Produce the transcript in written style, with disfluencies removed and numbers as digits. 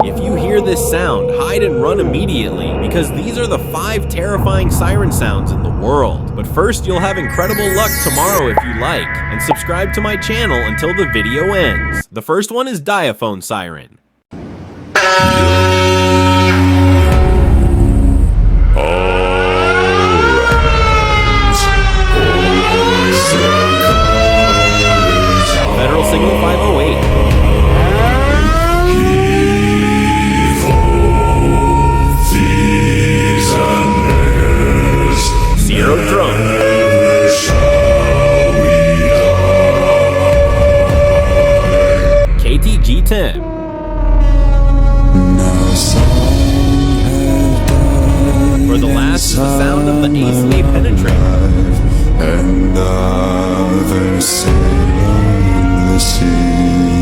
If you hear this sound, hide and run immediately, because these are the 5 terrifying siren sounds in the world. But first, you'll have incredible luck tomorrow if you like, and subscribe to my channel until the video ends. The first one is diaphone siren. Federal signal 508. Zero drone. KTG-10. For the last is the sound of the ACA penetrator. And others sail on the sea.